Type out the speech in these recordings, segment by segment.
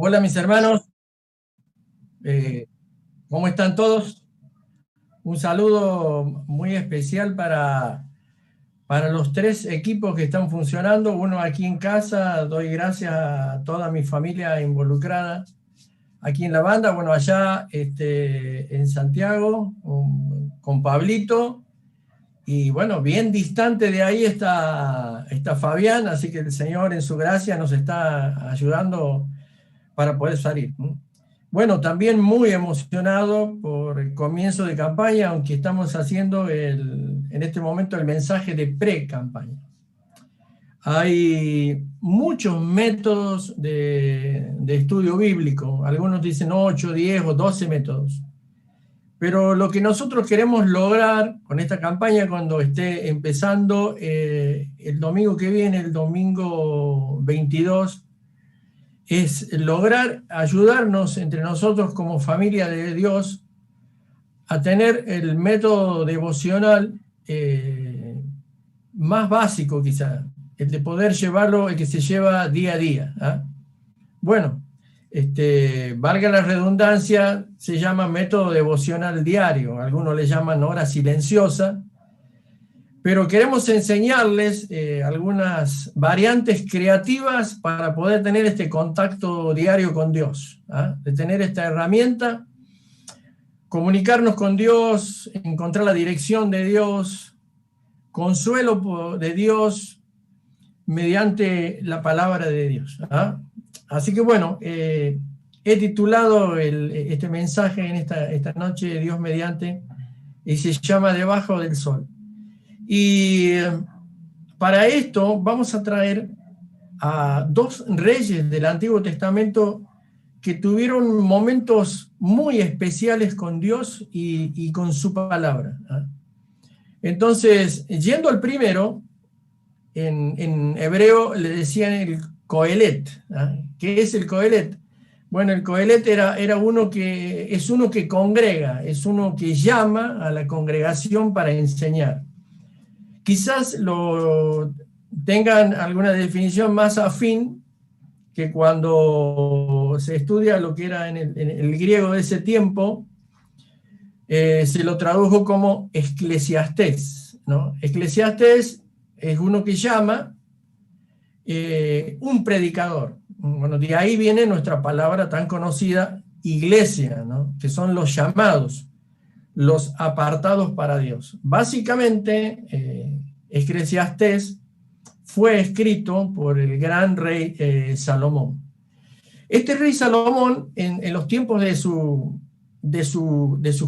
Hola mis hermanos, eh, ¿cómo están todos? Un saludo muy especial para los tres equipos que están funcionando. Uno aquí en casa, doy gracias a toda mi familia involucrada aquí en la banda. Bueno, allá en Santiago, con Pablito. Y bueno, bien distante de ahí está Fabián, así que el Señor en su gracia nos está ayudando para poder salir, ¿no? Bueno, también muy emocionado por el comienzo de campaña, aunque estamos haciendo en este momento el mensaje de pre-campaña. Hay muchos métodos de estudio bíblico, algunos dicen 8, 10 o 12 métodos, pero lo que nosotros queremos lograr con esta campaña cuando esté empezando el domingo que viene, el domingo 22, es lograr ayudarnos entre nosotros como familia de Dios a tener el método devocional más básico quizá, el de poder llevarlo, el que se lleva día a día, ¿ah? Bueno, valga la redundancia, se llama método devocional diario, algunos le llaman hora silenciosa, pero queremos enseñarles algunas variantes creativas para poder tener este contacto diario con Dios, ¿ah? De tener esta herramienta, comunicarnos con Dios, encontrar la dirección de Dios, consuelo de Dios mediante la palabra de Dios, ¿ah? Así que bueno, he titulado este mensaje en esta noche, Dios mediante, y se llama Debajo del Sol. Y para esto vamos a traer a dos reyes del Antiguo Testamento que tuvieron momentos muy especiales con Dios y con su palabra, ¿ah? Entonces, yendo al primero, en hebreo le decían el Coelet, ¿ah? ¿Qué es el Coelet? Bueno, el Coelet era uno que congrega, es uno que llama a la congregación para enseñar. Quizás lo tengan alguna definición más afín que cuando se estudia lo que era en el griego de ese tiempo, se lo tradujo como eclesiastés, ¿no? Eclesiastés es uno que llama un predicador. Bueno, de ahí viene nuestra palabra tan conocida, iglesia, ¿no? Que son los llamados, los apartados para Dios. Básicamente, Eclesiastés fue escrito por el gran rey Salomón. Este rey Salomón, en los tiempos de su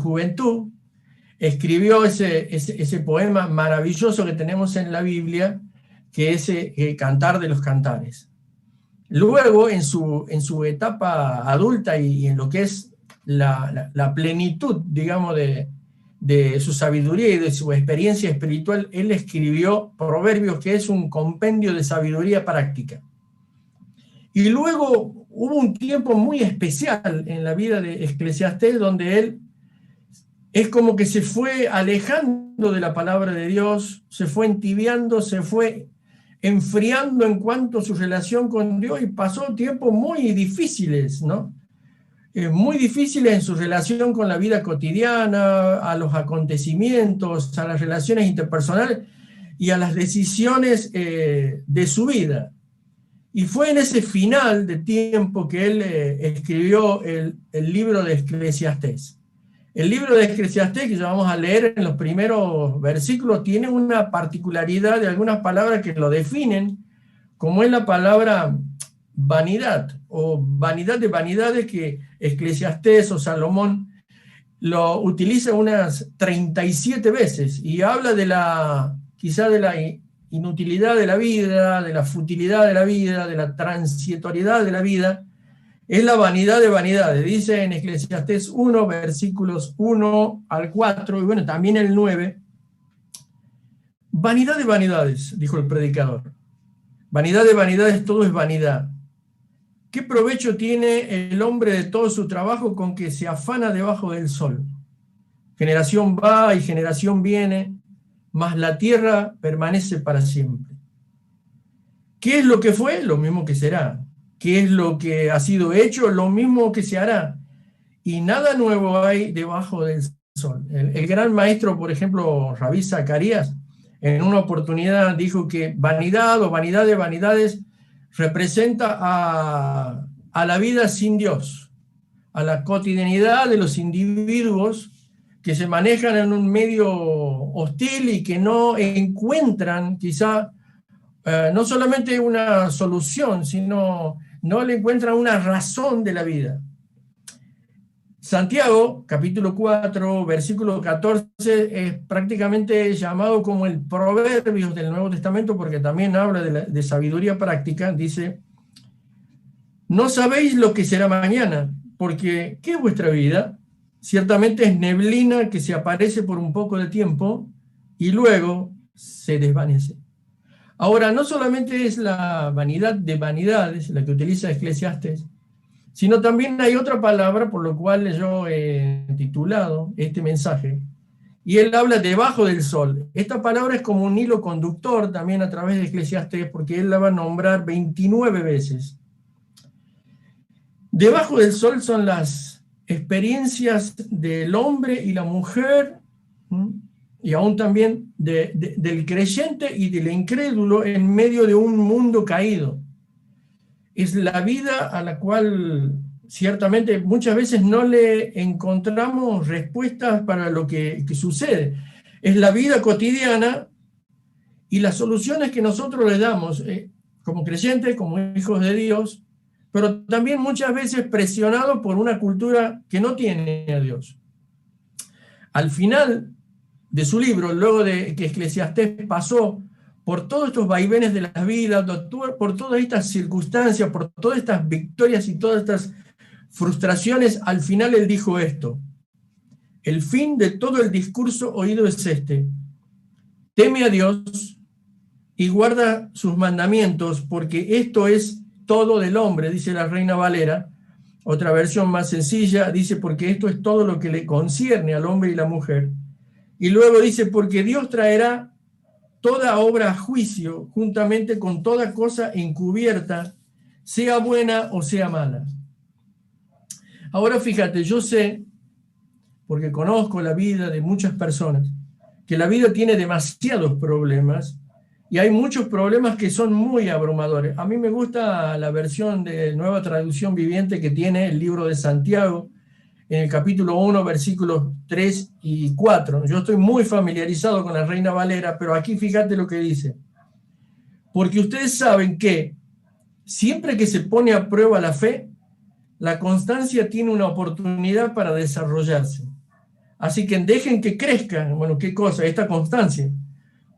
juventud, escribió ese poema maravilloso que tenemos en la Biblia, que es el Cantar de los Cantares. Luego, en su etapa adulta y en lo que es la plenitud, digamos, de su sabiduría y de su experiencia espiritual, él escribió Proverbios, que es un compendio de sabiduría práctica. Y luego hubo un tiempo muy especial en la vida de Eclesiastés, donde él es como que se fue alejando de la palabra de Dios, se fue entibiando, se fue enfriando en cuanto a su relación con Dios y pasó tiempos muy difíciles, ¿no? Muy difíciles en su relación con la vida cotidiana, a los acontecimientos, a las relaciones interpersonales y a las decisiones de su vida. Y fue en ese final de tiempo que él escribió el libro de Eclesiastés. El libro de Eclesiastés, que ya vamos a leer en los primeros versículos, tiene una particularidad de algunas palabras que lo definen, como es la palabra vanidad o vanidad de vanidades, que Eclesiastés o Salomón lo utiliza unas 37 veces y habla quizá de la inutilidad de la vida, de la futilidad de la vida, de la transitoriedad de la vida. Es la vanidad de vanidades. Dice en Eclesiastés 1, versículos 1 al 4, y bueno, también el 9. Vanidad de vanidades, dijo el predicador. Vanidad de vanidades, todo es vanidad. ¿Qué provecho tiene el hombre de todo su trabajo con que se afana debajo del sol? Generación va y generación viene, mas la tierra permanece para siempre. ¿Qué es lo que fue? Lo mismo que será. qué es lo que ha sido hecho, lo mismo que se hará. Y nada nuevo hay debajo del sol. El gran maestro, por ejemplo, Rabí Zacarías, en una oportunidad dijo que vanidad o vanidad de vanidades representa a la vida sin Dios, a la cotidianidad de los individuos que se manejan en un medio hostil y que no encuentran quizá no solamente una solución, sino no le encuentran una razón de la vida. Santiago, capítulo 4, versículo 14, es prácticamente llamado como el Proverbios del Nuevo Testamento, porque también habla de sabiduría práctica. Dice, no sabéis lo que será mañana, porque ¿qué es vuestra vida? Ciertamente es neblina que se aparece por un poco de tiempo y luego se desvanece. Ahora, no solamente es la vanidad de vanidades la que utiliza Eclesiastés, sino también hay otra palabra por lo cual yo he titulado este mensaje, y él habla debajo del sol. Esta palabra es como un hilo conductor también a través de Eclesiastés, porque él la va a nombrar 29 veces. Debajo del sol son las experiencias del hombre y la mujer, y aún también del creyente y del incrédulo en medio de un mundo caído. Es la vida a la cual ciertamente muchas veces no le encontramos respuestas para lo que sucede. Es la vida cotidiana y las soluciones que nosotros le damos como creyentes, como hijos de Dios, pero también muchas veces presionados por una cultura que no tiene a Dios. Al final de su libro, luego de que Eclesiastés pasó por todos estos vaivenes de la vida, por todas estas circunstancias, por todas estas victorias y todas estas frustraciones, al final él dijo esto: el fin de todo el discurso oído es este: teme a Dios y guarda sus mandamientos, porque esto es todo del hombre, dice la Reina Valera. Otra versión más sencilla dice, porque esto es todo lo que le concierne al hombre y la mujer. Y luego dice, porque Dios traerá toda obra a juicio, juntamente con toda cosa encubierta, sea buena o sea mala. Ahora fíjate, yo sé, porque conozco la vida de muchas personas, que la vida tiene demasiados problemas, y hay muchos problemas que son muy abrumadores. A mí me gusta la versión de Nueva Traducción Viviente que tiene el libro de Santiago, en el capítulo 1, versículos 3 y 4. Yo estoy muy familiarizado con la Reina Valera, pero aquí fíjate lo que dice. Porque ustedes saben que siempre que se pone a prueba la fe, la constancia tiene una oportunidad para desarrollarse. Así que dejen que crezca, bueno, ¿qué cosa? Esta constancia.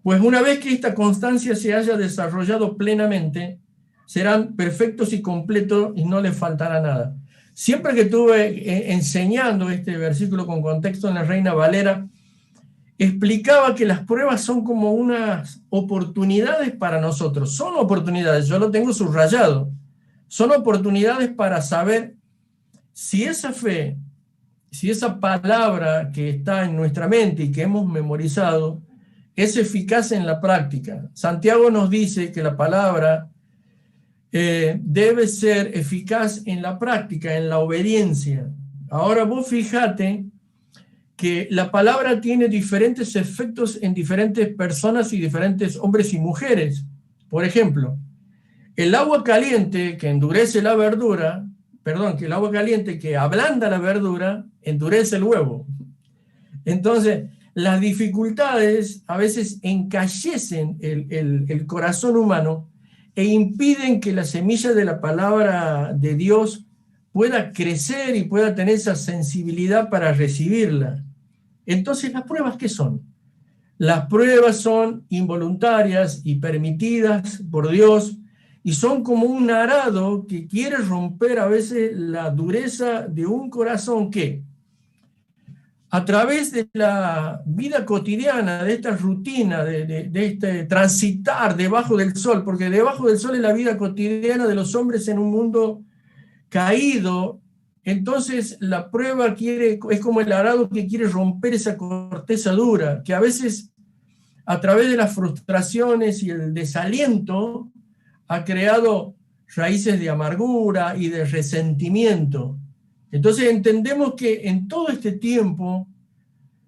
Pues una vez que esta constancia se haya desarrollado plenamente, serán perfectos y completos y no les faltará nada. Siempre que estuve enseñando este versículo con contexto en la Reina Valera, explicaba que las pruebas son como unas oportunidades para nosotros. Son oportunidades, yo lo tengo subrayado. Son oportunidades para saber si esa fe, si esa palabra que está en nuestra mente y que hemos memorizado, es eficaz en la práctica. Santiago nos dice que la palabra debe ser eficaz en la práctica, en la obediencia. Ahora vos fíjate que la palabra tiene diferentes efectos en diferentes personas y diferentes hombres y mujeres. Por ejemplo, el agua caliente que endurece la verdura, que el agua caliente que ablanda la verdura, endurece el huevo. Entonces, las dificultades a veces encallecen el corazón humano e impiden que la semilla de la palabra de Dios pueda crecer y pueda tener esa sensibilidad para recibirla. Entonces, ¿las pruebas qué son? Las pruebas son involuntarias y permitidas por Dios y son como un arado que quiere romper a veces la dureza de un corazón que, a través de la vida cotidiana, de esta rutina, de este transitar debajo del sol, porque debajo del sol es la vida cotidiana de los hombres en un mundo caído, entonces la prueba es como el arado que quiere romper esa corteza dura, que a veces a través de las frustraciones y el desaliento ha creado raíces de amargura y de resentimiento. Entonces entendemos que en todo este tiempo,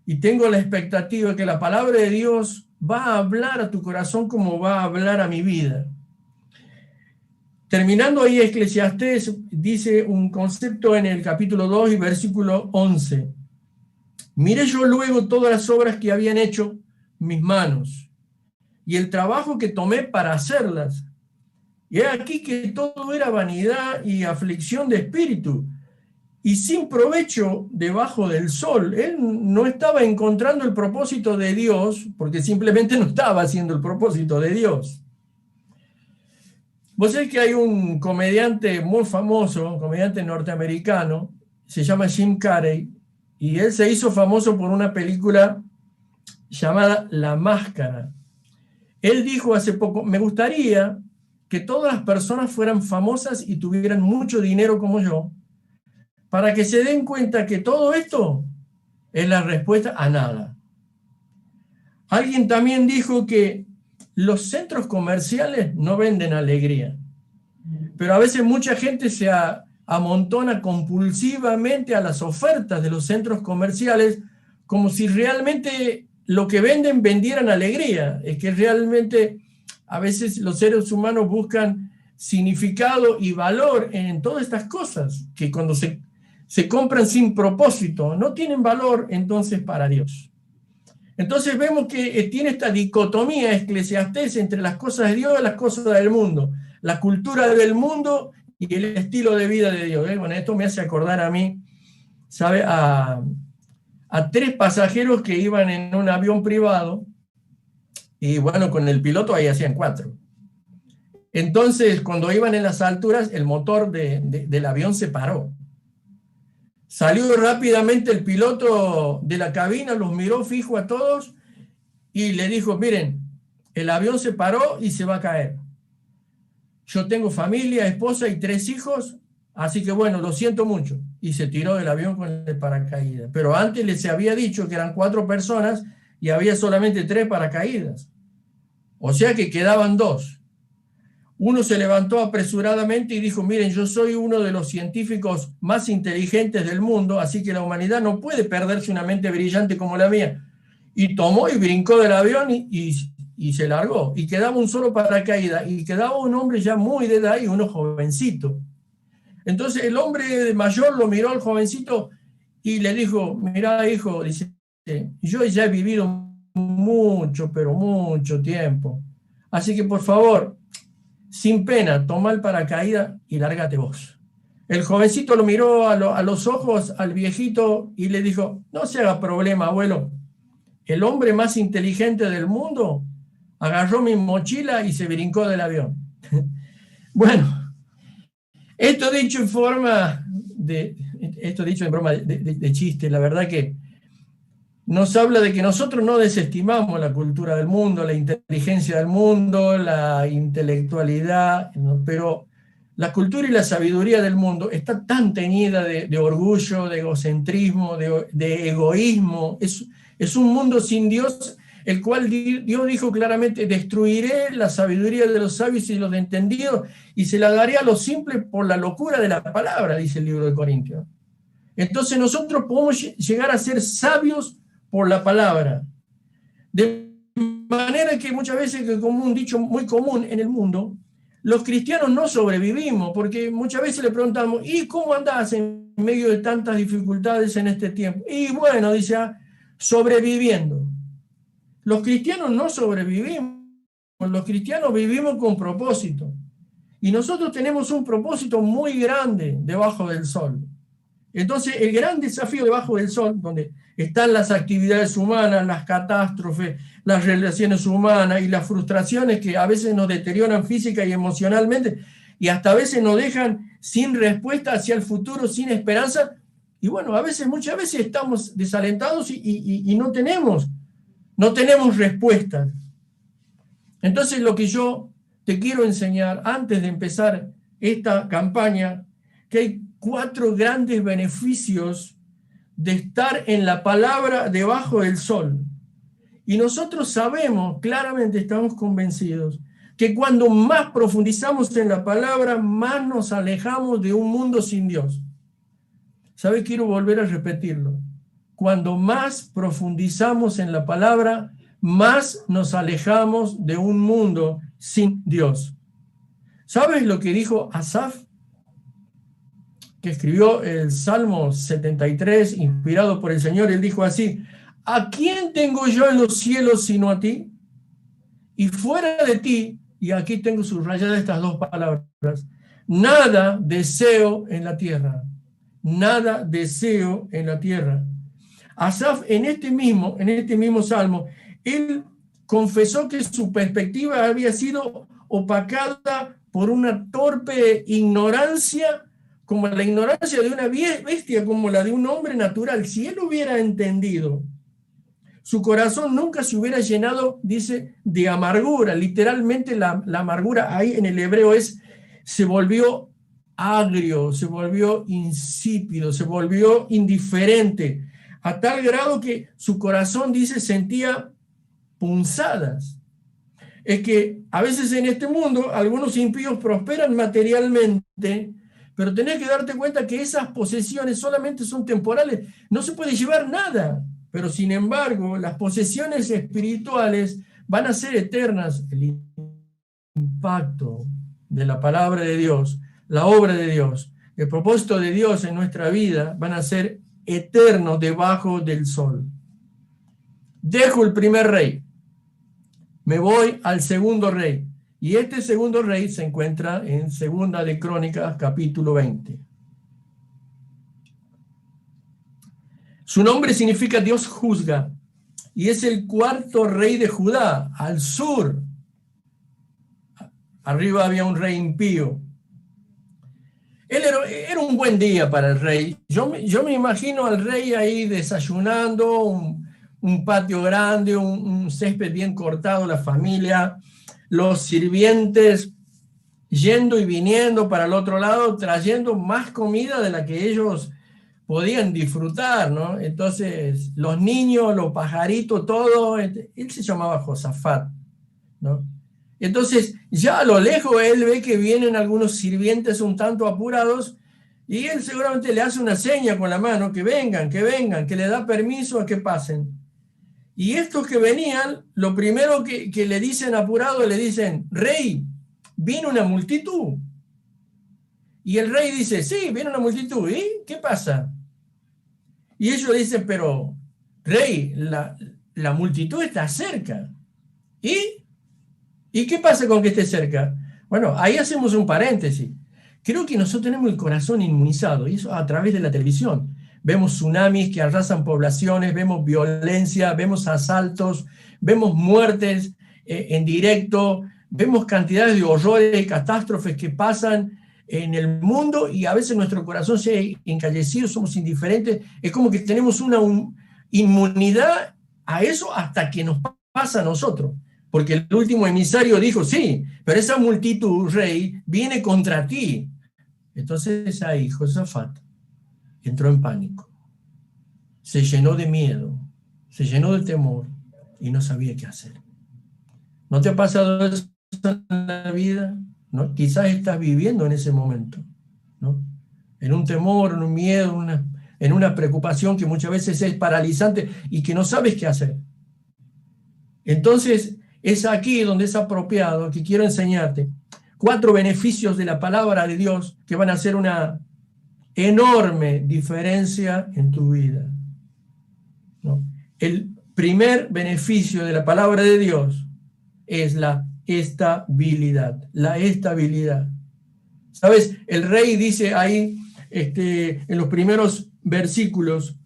y tengo la expectativa de que la palabra de Dios va a hablar a tu corazón como va a hablar a mi vida. Terminando ahí, Eclesiastés dice un concepto en el capítulo 2 y versículo 11. Miré yo luego todas las obras que habían hecho mis manos y el trabajo que tomé para hacerlas. Y he aquí que todo era vanidad y aflicción de espíritu y sin provecho debajo del sol. Él no estaba encontrando el propósito de Dios porque simplemente no estaba haciendo el propósito de Dios. Vos sabés que hay un comediante muy famoso, un comediante norteamericano, se llama Jim Carrey, y él se hizo famoso por una película llamada La Máscara. Él dijo hace poco, me gustaría que todas las personas fueran famosas y tuvieran mucho dinero como yo, para que se den cuenta que todo esto es la respuesta a nada. Alguien también dijo que los centros comerciales no venden alegría, pero a veces mucha gente se amontona compulsivamente a las ofertas de los centros comerciales como si realmente lo que venden vendieran alegría. Es que realmente a veces los seres humanos buscan significado y valor en todas estas cosas, que cuando se compran sin propósito, no tienen valor entonces para Dios. Entonces vemos que tiene esta dicotomía Eclesiastés entre las cosas de Dios y las cosas del mundo, la cultura del mundo y el estilo de vida de Dios. Bueno, esto me hace acordar a mí, ¿sabe? A 3 pasajeros que iban en un avión privado y bueno, con el piloto ahí hacían 4. Entonces, cuando iban en las alturas, el motor del avión se paró. Salió rápidamente el piloto de la cabina, los miró fijo a todos y le dijo, miren, el avión se paró y se va a caer. Yo tengo familia, esposa y 3 hijos, así que bueno, lo siento mucho. Y se tiró del avión con el paracaídas. Pero antes les había dicho que eran 4 personas y había solamente 3 paracaídas. O sea que quedaban 2. Uno se levantó apresuradamente y dijo, miren, yo soy uno de los científicos más inteligentes del mundo, así que la humanidad no puede perderse una mente brillante como la mía. Y tomó y brincó del avión y se largó. Y quedaba un solo paracaídas. Y quedaba un hombre ya muy de edad y uno jovencito. Entonces el hombre mayor lo miró al jovencito y le dijo, mirá, hijo, dice, yo ya he vivido mucho, pero mucho tiempo. Así que por favor, sin pena, toma el paracaídas y lárgate vos. El jovencito lo miró a los ojos al viejito y le dijo, no se haga problema, abuelo. El hombre más inteligente del mundo agarró mi mochila y se brincó del avión. Bueno, esto dicho en broma de chiste, la verdad que nos habla de que nosotros no desestimamos la cultura del mundo, la inteligencia del mundo, la intelectualidad, pero la cultura y la sabiduría del mundo está tan teñida de orgullo, de egocentrismo, de egoísmo. Es un mundo sin Dios, el cual Dios dijo claramente, destruiré la sabiduría de los sabios y los entendidos y se la daré a los simples por la locura de la palabra, dice el libro de Corintios. Entonces nosotros podemos llegar a ser sabios por la palabra. De manera que muchas veces, como un dicho muy común en el mundo, los cristianos no sobrevivimos, porque muchas veces le preguntamos, ¿y cómo andás en medio de tantas dificultades en este tiempo? Y bueno, dice, sobreviviendo. Los cristianos no sobrevivimos, los cristianos vivimos con propósito. Y nosotros tenemos un propósito muy grande debajo del sol. Entonces, el gran desafío debajo del sol, donde están las actividades humanas, las catástrofes, las relaciones humanas y las frustraciones que a veces nos deterioran física y emocionalmente, y hasta a veces nos dejan sin respuesta hacia el futuro, sin esperanza, y bueno, muchas veces estamos desalentados y no tenemos respuestas. Entonces, lo que yo te quiero enseñar antes de empezar esta campaña, que hay 4 grandes beneficios de estar en la palabra debajo del sol. Y nosotros sabemos, claramente estamos convencidos, que cuando más profundizamos en la palabra, más nos alejamos de un mundo sin Dios. ¿Sabe? Quiero volver a repetirlo. Cuando más profundizamos en la palabra, más nos alejamos de un mundo sin Dios. ¿Sabes lo que dijo Asaf? Que escribió el Salmo 73, inspirado por el Señor. Él dijo así: ¿a quién tengo yo en los cielos sino a ti? Y fuera de ti, y aquí tengo subrayadas estas dos palabras, nada deseo en la tierra. Nada deseo en la tierra. Asaf, en este mismo salmo, él confesó que su perspectiva había sido opacada por una torpe ignorancia, como la ignorancia de una bestia, como la de un hombre natural. Si él hubiera entendido, su corazón nunca se hubiera llenado, dice, de amargura. Literalmente la amargura ahí en el hebreo se volvió agrio, se volvió insípido, se volvió indiferente, a tal grado que su corazón, dice, sentía punzadas. Es que a veces en este mundo algunos impíos prosperan materialmente, pero tenés que darte cuenta que esas posesiones solamente son temporales, no se puede llevar nada, pero sin embargo las posesiones espirituales van a ser eternas. El impacto de la palabra de Dios, la obra de Dios, el propósito de Dios en nuestra vida van a ser eternos debajo del sol. Dejo el primer rey, me voy al segundo rey, y este segundo rey se encuentra en Segunda de Crónicas, capítulo 20. Su nombre significa Dios juzga, y es el cuarto rey de Judá, al sur. Arriba había un rey impío. Era un buen día para el rey. Yo me imagino al rey ahí desayunando, un patio grande, un césped bien cortado, la familia, los sirvientes yendo y viniendo para el otro lado, trayendo más comida de la que ellos podían disfrutar, ¿no? Entonces, los niños, los pajaritos, todo. Él se llamaba Josafat, ¿no? Entonces, ya a lo lejos él ve que vienen algunos sirvientes un tanto apurados y él seguramente le hace una seña con la mano, que vengan, que le da permiso a que pasen. Y estos que venían, lo primero que le dicen apurado, le dicen: rey, vino una multitud. Y el rey dice: sí, viene una multitud. ¿Y qué pasa? Y ellos dicen: pero, rey, la multitud está cerca. ¿Y qué pasa con que esté cerca? Bueno, ahí hacemos un paréntesis. Creo que nosotros tenemos el corazón inmunizado, y eso a través de la televisión. Vemos tsunamis que arrasan poblaciones, vemos violencia, vemos asaltos, vemos muertes en directo, vemos cantidades de horrores y catástrofes que pasan en el mundo, y a veces nuestro corazón se ha encallecido, somos indiferentes. Es como que tenemos una inmunidad a eso hasta que nos pasa a nosotros. Porque el último emisario dijo: sí, pero esa multitud, rey, viene contra ti. Entonces ahí Josafat entró en pánico, se llenó de miedo, se llenó de temor y no sabía qué hacer. ¿No te ha pasado eso en la vida? ¿No? Quizás estás viviendo en ese momento, ¿no? En un temor, en un miedo, en una preocupación que muchas veces es paralizante y que no sabes qué hacer. Entonces, es aquí donde es apropiado que quiero enseñarte 4 beneficios de la palabra de Dios que van a hacer una enorme diferencia en tu vida, ¿no? El primer beneficio de la palabra de Dios es la estabilidad. La estabilidad. ¿Sabes? El rey dice ahí, en los primeros versículos,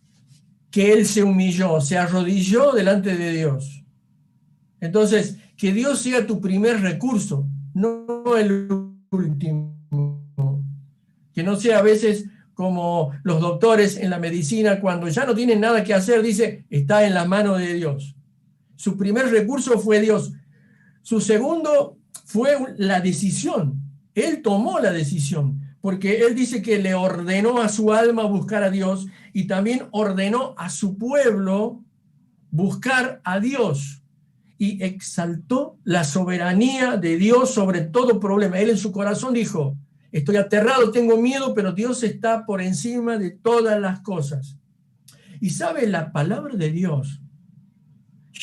que él se humilló, se arrodilló delante de Dios. Entonces, que Dios sea tu primer recurso, no el último. Que no sea a veces como los doctores en la medicina, cuando ya no tienen nada que hacer, dice: está en la mano de Dios. Su primer recurso fue Dios. Su segundo fue la decisión. Él tomó la decisión, porque él dice que le ordenó a su alma buscar a Dios, y también ordenó a su pueblo buscar a Dios. y exaltó la soberanía de Dios sobre todo problema. Él en su corazón dijo, estoy aterrado, tengo miedo, pero Dios está por encima de todas las cosas. Y sabe, la palabra de Dios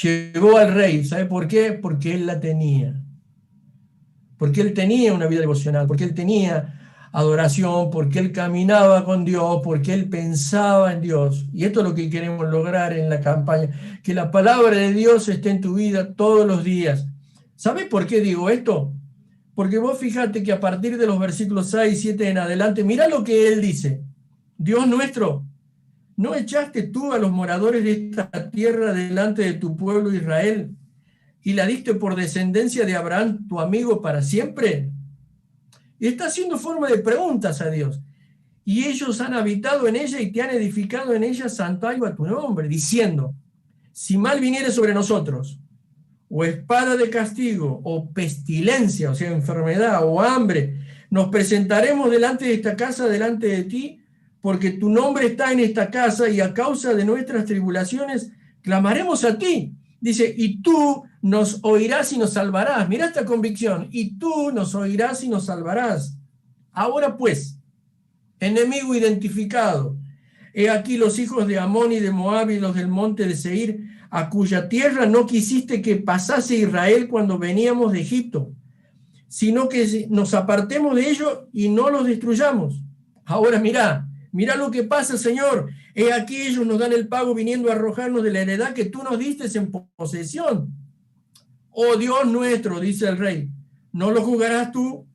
llegó al rey. ¿Sabe por qué? Porque él la tenía. Porque él tenía una vida devocional, porque él tenía adoración, porque él caminaba con Dios, porque él pensaba en Dios. Y esto es lo que queremos lograr en la campaña, que la palabra de Dios esté en tu vida todos los días. ¿Sabes por qué digo esto? Porque vos fíjate que a partir de los versículos 6 y 7 en adelante, mira lo que él dice. Dios nuestro, ¿no echaste tú a los moradores de esta tierra delante de tu pueblo Israel y la diste por descendencia de Abraham, tu amigo, para siempre? Y está haciendo forma de preguntas a Dios. Y ellos han habitado en ella y te han edificado en ella santuario a tu nombre, diciendo, si mal viniere sobre nosotros, o espada de castigo, o pestilencia, o sea, enfermedad, o hambre, nos presentaremos delante de esta casa, delante de ti, porque tu nombre está en esta casa, y a causa de nuestras tribulaciones clamaremos a ti. Dice, y tú nos oirás y nos salvarás. Mira esta convicción, y tú nos oirás y nos salvarás. Ahora pues, enemigo identificado, he aquí los hijos de Amón y de Moab y los del monte de Seir, a cuya tierra no quisiste que pasase Israel cuando veníamos de Egipto, sino que nos apartemos de ellos y no los destruyamos. Ahora mira lo que pasa, Señor. He aquí ellos nos dan el pago viniendo a arrojarnos de la heredad que tú nos diste en posesión. Oh Dios nuestro, dice el rey, no lo juzgarás tú,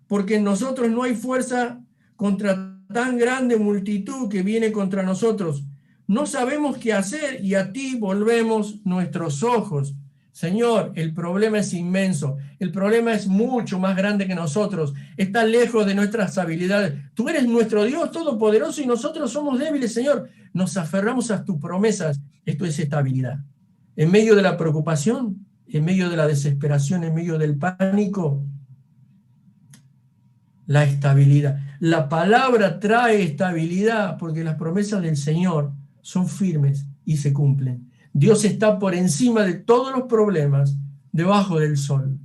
porque en nosotros no hay fuerza contra tan grande multitud que viene contra nosotros. No sabemos qué hacer y a ti volvemos nuestros ojos. Señor, el problema es inmenso, el problema es mucho más grande que nosotros, está lejos de nuestras habilidades. Tú eres nuestro Dios todopoderoso y nosotros somos débiles, Señor. Nos aferramos a tus promesas. Esto es estabilidad. En medio de la preocupación, en medio de la desesperación, en medio del pánico, la estabilidad. La palabra trae estabilidad porque las promesas del Señor son firmes y se cumplen. Dios está por encima de todos los problemas, debajo del sol.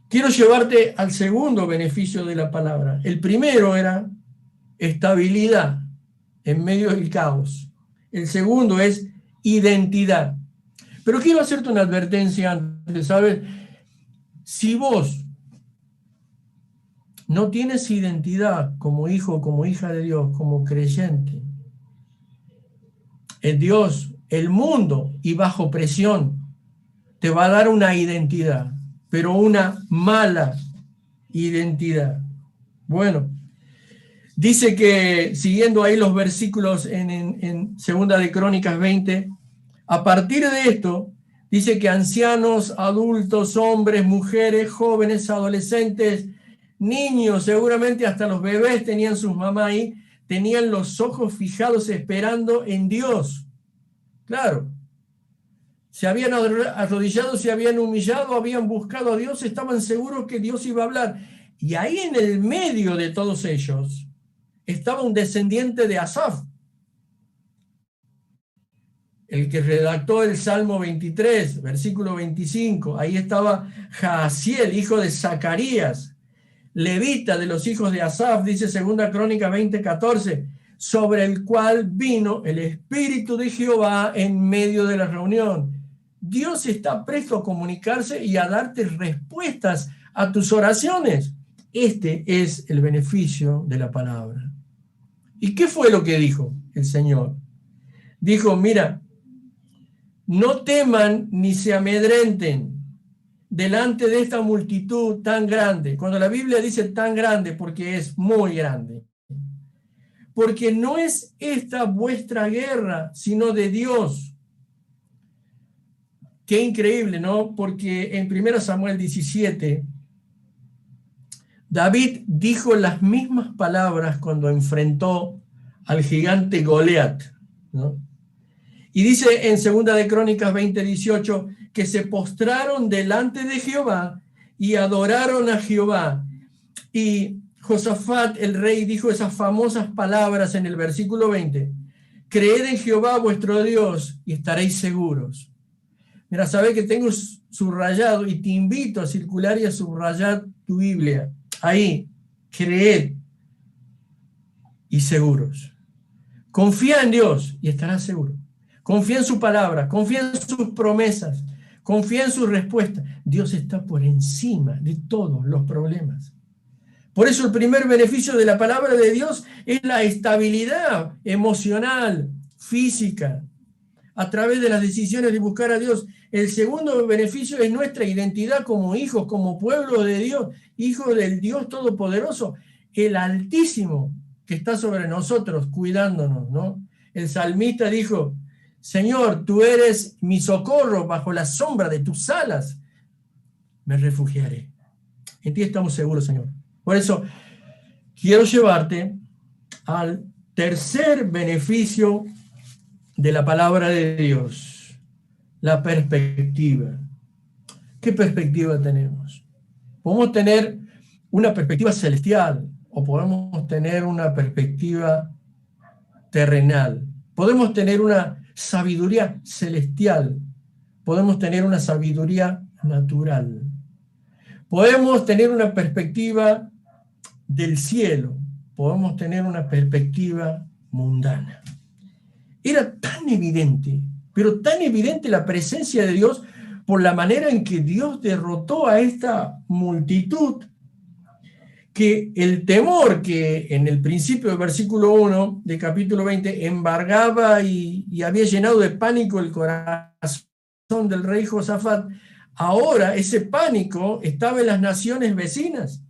Quiero llevarte al segundo beneficio de la palabra. El primero era estabilidad en medio del caos. El segundo es identidad. Pero quiero hacerte una advertencia antes, ¿sabes? Si vos no tienes identidad como hijo, como hija de Dios, como creyente, en Dios, el mundo y bajo presión te va a dar una identidad, pero una mala identidad. Bueno, dice que, siguiendo ahí los versículos en Segunda de Crónicas 20, a partir de esto, dice que ancianos, adultos, hombres, mujeres, jóvenes, adolescentes, niños, seguramente hasta los bebés tenían sus mamás ahí, tenían los ojos fijados esperando en Dios. Claro, se habían arrodillado, se habían humillado, habían buscado a Dios, estaban seguros que Dios iba a hablar. Y ahí en el medio de todos ellos estaba un descendiente de Asaf, el que redactó el Salmo 23, versículo 25. Ahí estaba Jaasiel, hijo de Zacarías, levita de los hijos de Asaf, dice Segunda Crónica 20:14, sobre el cual vino el Espíritu de Jehová en medio de la reunión. Dios está presto a comunicarse y a darte respuestas a tus oraciones. Este es el beneficio de la palabra. ¿Y qué fue lo que dijo el Señor? Dijo, mira, no teman ni se amedrenten delante de esta multitud tan grande. Cuando la Biblia dice tan grande, porque es muy grande. Porque no es esta vuestra guerra, sino de Dios. Qué increíble, ¿no? Porque en 1 Samuel 17, David dijo las mismas palabras cuando enfrentó al gigante Goliat, ¿no? Y dice en 2 de Crónicas 20:18 que se postraron delante de Jehová y adoraron a Jehová. Y Josafat, el rey, dijo esas famosas palabras en el versículo 20: creed en Jehová vuestro Dios y estaréis seguros. Mira, sabes que tengo subrayado y te invito a circular y a subrayar tu Biblia. Ahí, creed y seguros. Confía en Dios y estarás seguro. Confía en su palabra, confía en sus promesas, confía en su respuesta. Dios está por encima de todos los problemas. Por eso el primer beneficio de la palabra de Dios es la estabilidad emocional, física, a través de las decisiones de buscar a Dios. El segundo beneficio es nuestra identidad como hijos, como pueblo de Dios, hijos del Dios Todopoderoso, el Altísimo que está sobre nosotros, cuidándonos, ¿no? El salmista dijo, Señor, tú eres mi socorro, bajo la sombra de tus alas me refugiaré. En ti estamos seguros, Señor. Por eso quiero llevarte al tercer beneficio de la palabra de Dios, la perspectiva. ¿Qué perspectiva tenemos? Podemos tener una perspectiva celestial o podemos tener una perspectiva terrenal. Podemos tener una sabiduría celestial, podemos tener una sabiduría natural. Podemos tener una perspectiva del cielo, podemos tener una perspectiva mundana. Era tan evidente, pero tan evidente la presencia de Dios por la manera en que Dios derrotó a esta multitud, que el temor que en el principio del versículo 1 del capítulo 20 embargaba y había llenado de pánico el corazón del rey Josafat, ahora ese pánico estaba en las naciones vecinas.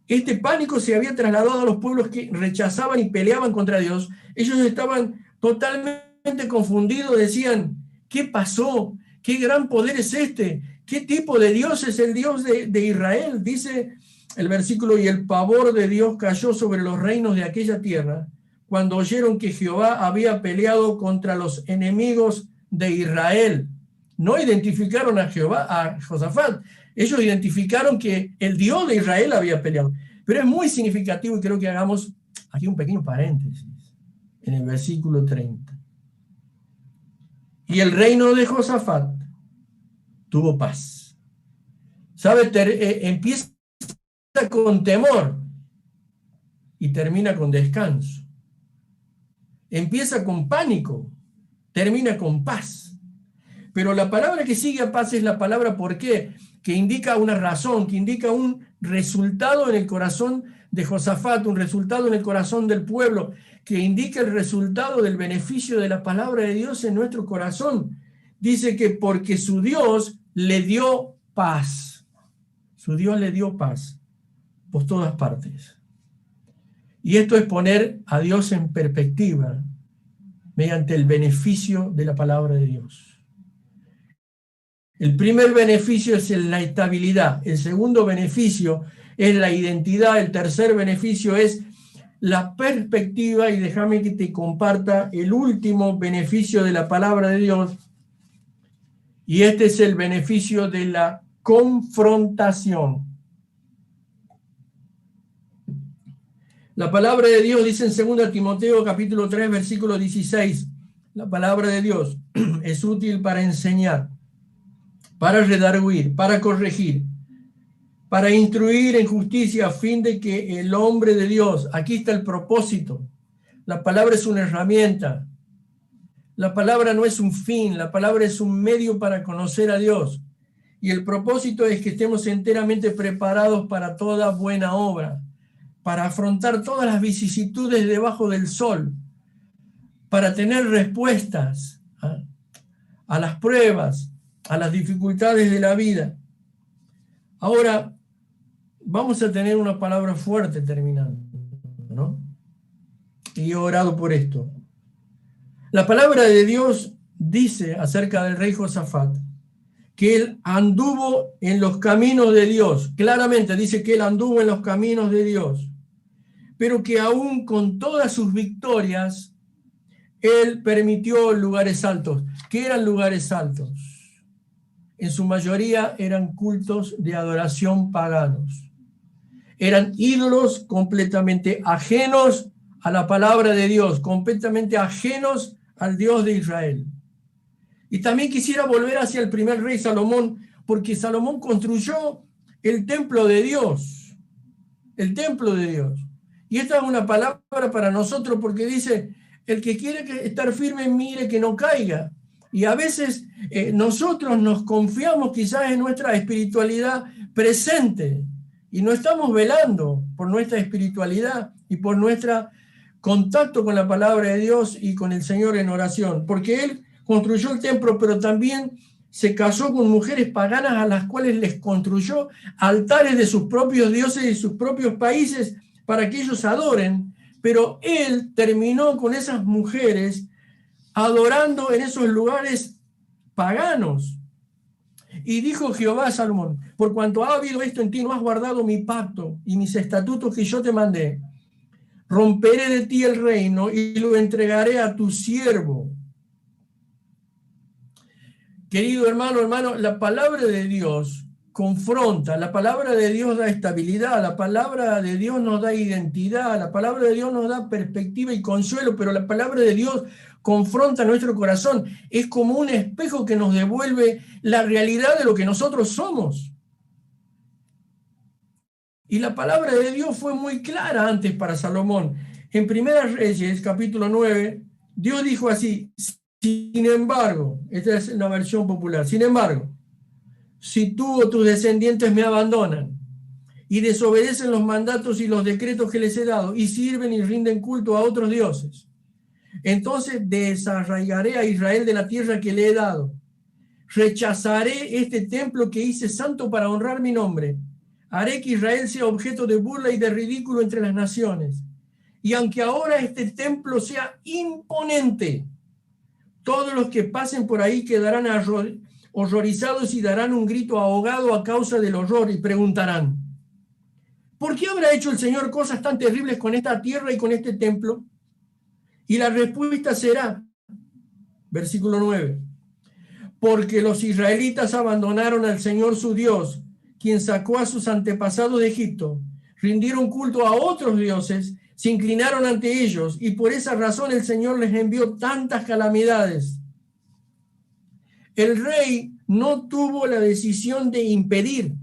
Este pánico se había trasladado a los pueblos que rechazaban y peleaban contra Dios. Ellos estaban totalmente confundidos, decían, ¿qué pasó? ¿Qué gran poder es este? ¿Qué tipo de Dios es el Dios de Israel? Dice el versículo, y el pavor de Dios cayó sobre los reinos de aquella tierra, cuando oyeron que Jehová había peleado contra los enemigos de Israel. No identificaron a Jehová, a Josafat. Ellos identificaron que el Dios de Israel había peleado. Pero es muy significativo y creo que hagamos aquí un pequeño paréntesis en el versículo 30. Y el reino de Josafat tuvo paz. ¿Sabe? Empieza con temor y termina con descanso. Empieza con pánico, termina con paz. Pero la palabra que sigue a paz es la palabra ¿por qué? Que indica una razón, que indica un resultado en el corazón de Josafat, un resultado en el corazón del pueblo, que indica el resultado del beneficio de la palabra de Dios en nuestro corazón. Dice que porque su Dios le dio paz. Su Dios le dio paz por todas partes. Y esto es poner a Dios en perspectiva mediante el beneficio de la palabra de Dios. El primer beneficio es la estabilidad, el segundo beneficio es la identidad, el tercer beneficio es la perspectiva, y déjame que te comparta el último beneficio de la palabra de Dios, y este es el beneficio de la confrontación. La palabra de Dios dice en 2 Timoteo capítulo 3 versículo 16, la palabra de Dios es útil para enseñar, para redarguir, para corregir, para instruir en justicia, a fin de que el hombre de Dios, aquí está el propósito, la palabra es una herramienta, la palabra no es un fin, la palabra es un medio para conocer a Dios, y el propósito es que estemos enteramente preparados para toda buena obra, para afrontar todas las vicisitudes debajo del sol, para tener respuestas a las pruebas, a las dificultades de la vida. Ahora, vamos a tener una palabra fuerte terminando, ¿no? Y he orado por esto. La palabra de Dios dice acerca del rey Josafat que él anduvo en los caminos de Dios. Claramente dice que él anduvo en los caminos de Dios, pero que aún con todas sus victorias, él permitió lugares altos. ¿Qué eran lugares altos? En su mayoría eran cultos de adoración paganos. Eran ídolos completamente ajenos a la palabra de Dios, completamente ajenos al Dios de Israel. Y también quisiera volver hacia el primer rey Salomón, porque Salomón construyó el templo de Dios, el templo de Dios. Y esta es una palabra para nosotros porque dice, el que quiere estar firme, mire que no caiga. Y a veces nosotros nos confiamos quizás en nuestra espiritualidad presente y no estamos velando por nuestra espiritualidad y por nuestro contacto con la palabra de Dios y con el Señor en oración, porque Él construyó el templo, pero también se casó con mujeres paganas a las cuales les construyó altares de sus propios dioses y sus propios países para que ellos adoren, pero Él terminó con esas mujeres adorando en esos lugares paganos. Y dijo Jehová a Salomón, por cuanto ha habido esto en ti, no has guardado mi pacto y mis estatutos que yo te mandé, romperé de ti el reino y lo entregaré a tu siervo. Querido hermano, la palabra de Dios confronta, la palabra de Dios da estabilidad, la palabra de Dios nos da identidad, la palabra de Dios nos da perspectiva y consuelo, pero la palabra de Dios confronta nuestro corazón. Es como un espejo que nos devuelve la realidad de lo que nosotros somos. Y la palabra de Dios fue muy clara antes para Salomón. En Primera Reyes, capítulo 9, Dios dijo así, sin embargo, esta es la versión popular, sin embargo, si tú o tus descendientes me abandonan y desobedecen los mandatos y los decretos que les he dado y sirven y rinden culto a otros dioses, entonces desarraigaré a Israel de la tierra que le he dado. Rechazaré este templo que hice santo para honrar mi nombre. Haré que Israel sea objeto de burla y de ridículo entre las naciones. Y aunque ahora este templo sea imponente, todos los que pasen por ahí quedarán horrorizados y darán un grito ahogado a causa del horror y preguntarán, ¿por qué habrá hecho el Señor cosas tan terribles con esta tierra y con este templo? Y la respuesta será, versículo 9, porque los israelitas abandonaron al Señor su Dios, quien sacó a sus antepasados de Egipto, rindieron culto a otros dioses, se inclinaron ante ellos, y por esa razón el Señor les envió tantas calamidades. El rey no tuvo la decisión de impedir.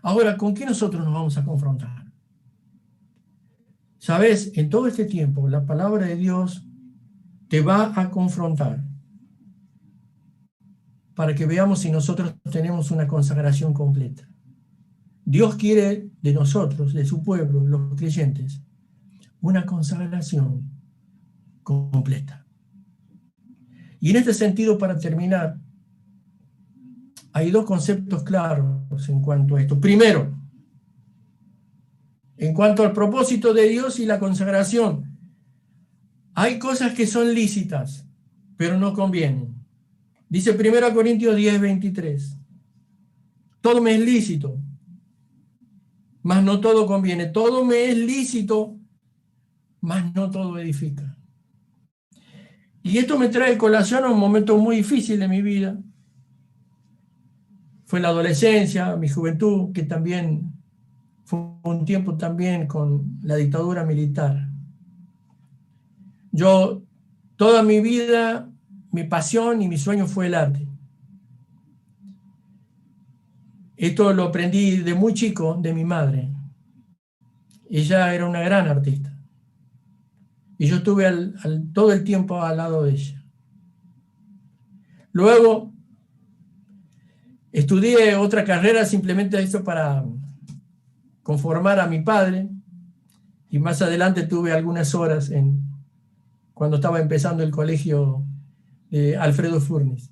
Ahora, ¿con qué nosotros nos vamos a confrontar? Sabes, en todo este tiempo, la palabra de Dios te va a confrontar para que veamos si nosotros tenemos una consagración completa. Dios quiere de nosotros, de su pueblo, los creyentes, una consagración completa. Y en este sentido, para terminar, hay dos conceptos claros en cuanto a esto. Primero, en cuanto al propósito de Dios y la consagración, hay cosas que son lícitas, pero no convienen. Dice 1 Corintios 10:23. Todo me es lícito, mas no todo conviene. Todo me es lícito, mas no todo edifica. Y esto me trae colación a un momento muy difícil de mi vida. Fue la adolescencia, mi juventud, que también fue un tiempo también con la dictadura militar. Yo, toda mi vida, mi pasión y mi sueño fue el arte. Esto lo aprendí de muy chico de mi madre. Ella era una gran artista. Y yo estuve todo el tiempo al lado de ella. Luego estudié otra carrera simplemente esto para conformar a mi padre. Y más adelante tuve algunas horas cuando estaba empezando el colegio Alfredo Furnis.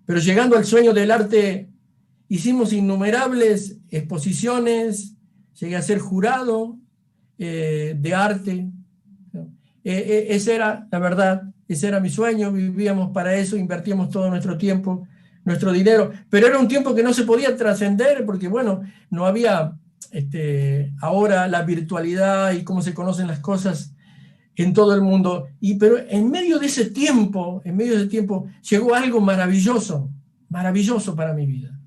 Pero llegando al sueño del arte, hicimos innumerables exposiciones, llegué a ser jurado de arte. Esa era, la verdad, ese era mi sueño, vivíamos para eso, invertíamos todo nuestro tiempo, nuestro dinero, pero era un tiempo que no se podía trascender porque, bueno, no había ahora la virtualidad y cómo se conocen las cosas en todo el mundo. Pero en medio de ese tiempo, llegó algo maravilloso para mi vida.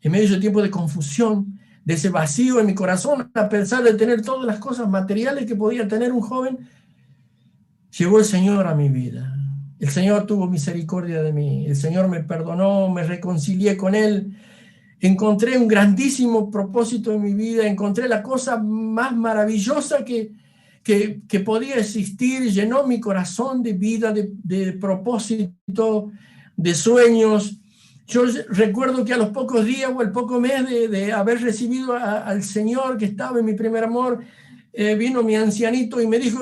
En medio de ese tiempo de confusión, de ese vacío en mi corazón, a pesar de tener todas las cosas materiales que podía tener un joven, llegó el Señor a mi vida. El Señor tuvo misericordia de mí, el Señor me perdonó, me reconcilié con Él, encontré un grandísimo propósito en mi vida, encontré la cosa más maravillosa que podía existir, llenó mi corazón de vida, de propósito, de sueños. Yo recuerdo que a los pocos días o al poco mes de haber recibido al Señor, que estaba en mi primer amor, vino mi ancianito y me dijo: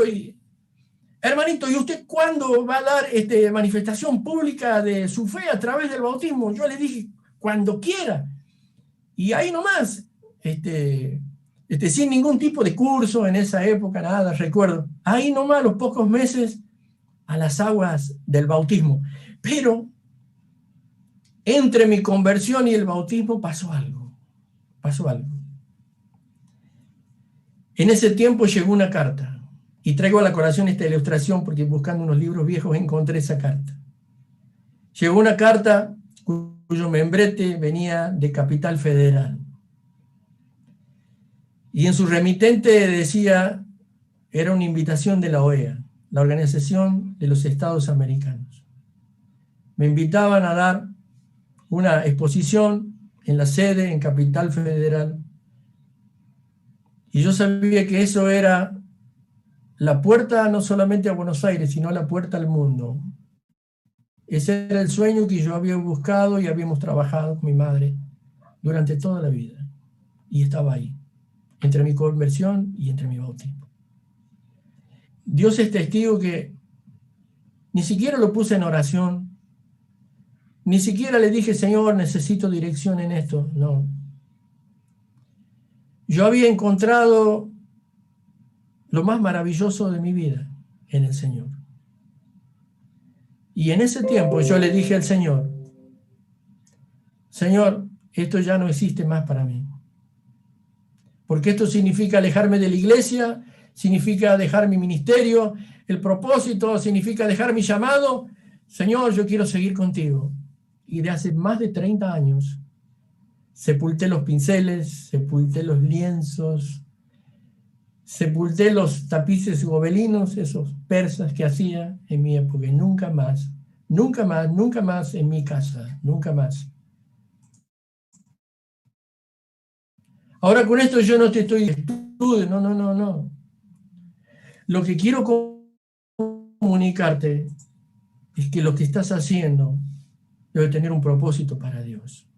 hermanito, ¿y usted cuándo va a dar manifestación pública de su fe a través del bautismo? Yo le dije: cuando quiera. Y ahí nomás, sin ningún tipo de curso en esa época, nada, recuerdo. Ahí nomás, los pocos meses, a las aguas del bautismo. Pero entre mi conversión y el bautismo pasó algo. En ese tiempo llegó una carta. Y traigo a la colación esta ilustración porque buscando unos libros viejos encontré esa carta. Llegó una carta cuyo membrete venía de Capital Federal. Y en su remitente decía, era una invitación de la OEA, la Organización de los Estados Americanos. Me invitaban a dar una exposición en la sede en Capital Federal. Y yo sabía que eso era la puerta no solamente a Buenos Aires, sino la puerta al mundo. Ese era el sueño que yo había buscado y habíamos trabajado con mi madre durante toda la vida. Y estaba ahí, entre mi conversión y entre mi bautismo. Dios es testigo que ni siquiera lo puse en oración, ni siquiera le dije: Señor, necesito dirección en esto. No. Yo había encontrado lo más maravilloso de mi vida en el Señor. Y en ese tiempo yo le dije al Señor: Señor, esto ya no existe más para mí. Porque esto significa alejarme de la iglesia, significa dejar mi ministerio, el propósito, significa dejar mi llamado. Señor, yo quiero seguir contigo. Y de hace más de 30 años, sepulté los pinceles, sepulté los lienzos, sepulté los tapices gobelinos, esos persas que hacía en mi época. Nunca más, nunca más, nunca más en mi casa, nunca más. Ahora con esto yo no te estoy diciendo, no. Lo que quiero comunicarte es que lo que estás haciendo debe tener un propósito para Dios.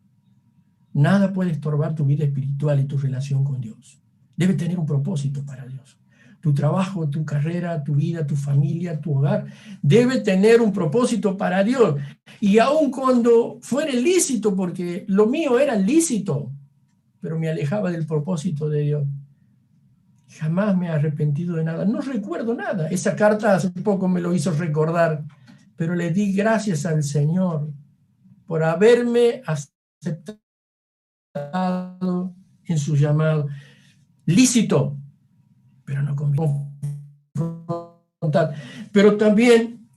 Nada puede estorbar tu vida espiritual y tu relación con Dios. Debe tener un propósito para Dios. Tu trabajo, tu carrera, tu vida, tu familia, tu hogar, debe tener un propósito para Dios. Y aun cuando fuera lícito, porque lo mío era lícito, pero me alejaba del propósito de Dios. Jamás me he arrepentido de nada. No recuerdo nada. Esa carta hace poco me lo hizo recordar, pero le di gracias al Señor por haberme aceptado en su llamado. Lícito, pero no conviene. Pero también,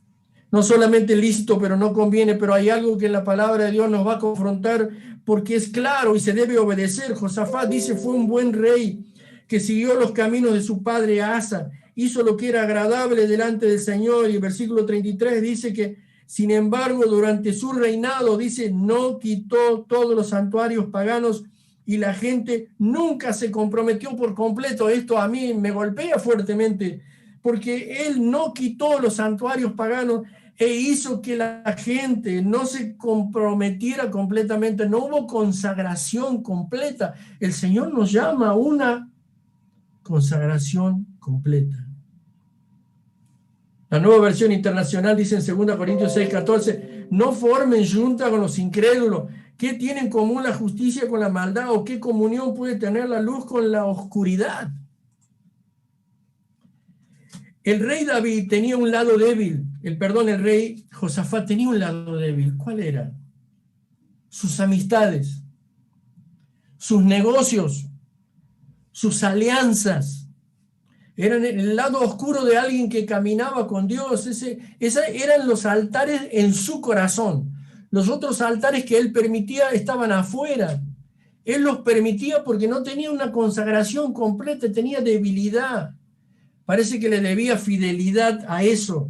no solamente lícito, pero no conviene, pero hay algo que en la palabra de Dios nos va a confrontar porque es claro y se debe obedecer. Josafat dice: fue un buen rey que siguió los caminos de su padre Asa, hizo lo que era agradable delante del Señor. Y el versículo 33 dice que, sin embargo, durante su reinado, dice, no quitó todos los santuarios paganos y la gente nunca se comprometió por completo. Esto a mí me golpea fuertemente, porque él no quitó los santuarios paganos e hizo que la gente no se comprometiera completamente. No hubo consagración completa. El Señor nos llama a una consagración completa. La Nueva Versión Internacional dice en 2 Corintios 6:14, no formen junta con los incrédulos. ¿Qué tiene en común la justicia con la maldad? ¿O qué comunión puede tener la luz con la oscuridad? El rey David tenía un lado débil. El rey Josafat tenía un lado débil. ¿Cuál era? Sus amistades, sus negocios, sus alianzas. Eran el lado oscuro de alguien que caminaba con Dios. Eran los altares en su corazón. Los otros altares que él permitía estaban afuera. Él los permitía porque no tenía una consagración completa, tenía debilidad. Parece que le debía fidelidad a eso.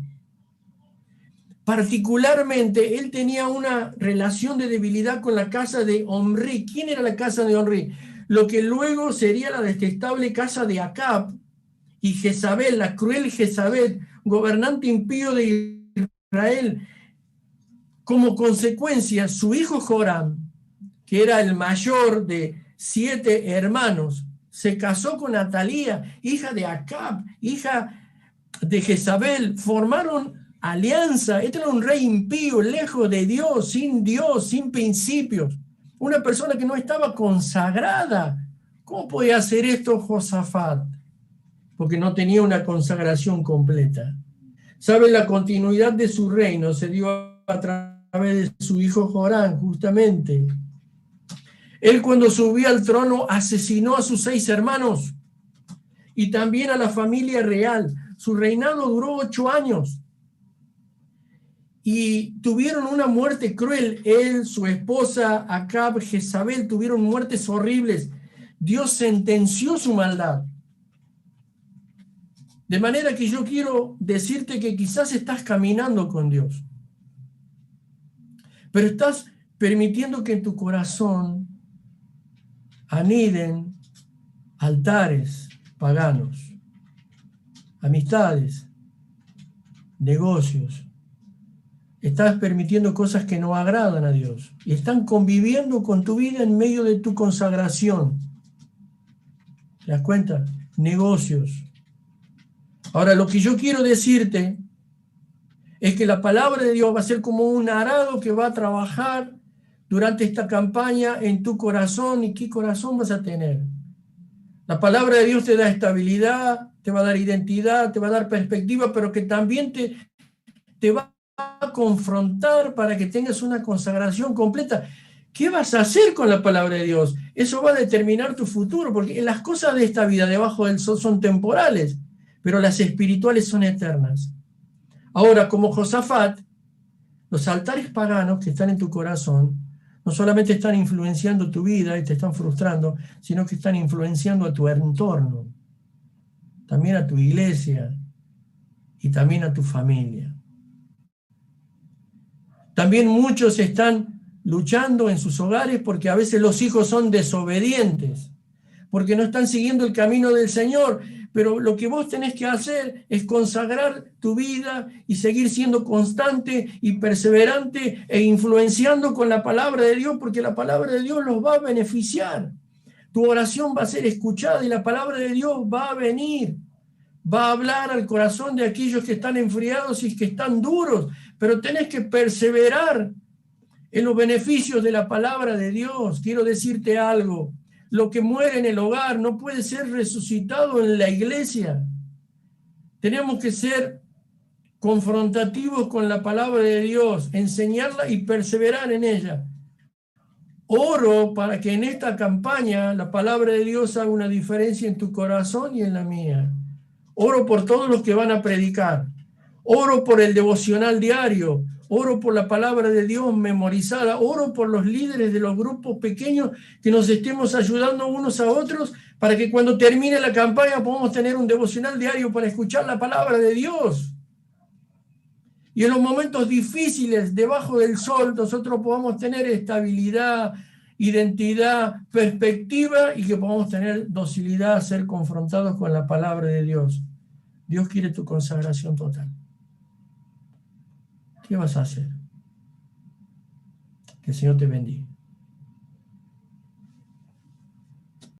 particularmente, él tenía una relación de debilidad con la casa de Omri. ¿Quién era la casa de Omri? Lo que luego sería la detestable casa de Acab y Jezabel, la cruel Jezabel, gobernante impío de Israel. Como consecuencia, su hijo Joram, que era el mayor de 7 hermanos, se casó con Atalía, hija de Acab, hija de Jezabel. Formaron alianza. Este era un rey impío, lejos de Dios, sin principios. Una persona que no estaba consagrada. ¿Cómo podía hacer esto Josafat? Porque no tenía una consagración completa. ¿Sabe? La continuidad de su reino se dio a través de su hijo Joram, justamente. Él, cuando subió al trono, asesinó a sus 6 hermanos y también a la familia real. Su reinado duró 8 años y tuvieron una muerte cruel. Él, su esposa Acab, Jezabel, tuvieron muertes horribles. Dios sentenció su maldad. De manera que yo quiero decirte que quizás estás caminando con Dios, pero estás permitiendo que en tu corazón aniden altares paganos, amistades, negocios. Estás permitiendo cosas que no agradan a Dios y están conviviendo con tu vida en medio de tu consagración. ¿Te das cuenta? Negocios. Ahora, lo que yo quiero decirte es que la palabra de Dios va a ser como un arado que va a trabajar durante esta campaña en tu corazón. ¿Y qué corazón vas a tener? La palabra de Dios te da estabilidad, te va a dar identidad, te va a dar perspectiva, pero que también te va a confrontar para que tengas una consagración completa. ¿Qué vas a hacer con la palabra de Dios? Eso va a determinar tu futuro, porque las cosas de esta vida debajo del sol son temporales, pero las espirituales son eternas. Ahora, como Josafat, los altares paganos que están en tu corazón no solamente están influenciando tu vida y te están frustrando, sino que están influenciando a tu entorno, también a tu iglesia y también a tu familia. También muchos están luchando en sus hogares porque a veces los hijos son desobedientes, porque no están siguiendo el camino del Señor. Pero lo que vos tenés que hacer es consagrar tu vida y seguir siendo constante y perseverante e influenciando con la palabra de Dios, porque la palabra de Dios los va a beneficiar. Tu oración va a ser escuchada y la palabra de Dios va a venir. Va a hablar al corazón de aquellos que están enfriados y que están duros, pero tenés que perseverar en los beneficios de la palabra de Dios. Quiero decirte algo. Lo que muere en el hogar no puede ser resucitado en la iglesia. Tenemos que ser confrontativos con la palabra de Dios, enseñarla y perseverar en ella. Oro para que en esta campaña la palabra de Dios haga una diferencia en tu corazón y en la mía. Oro por todos los que van a predicar. Oro por el devocional diario. Oro por la palabra de Dios memorizada. Oro por los líderes de los grupos pequeños, que nos estemos ayudando unos a otros para que cuando termine la campaña podamos tener un devocional diario para escuchar la palabra de Dios. Y en los momentos difíciles, debajo del sol, nosotros podamos tener estabilidad, identidad, perspectiva y que podamos tener docilidad a ser confrontados con la palabra de Dios. Dios quiere tu consagración total. ¿Qué vas a hacer? Que el Señor te bendiga.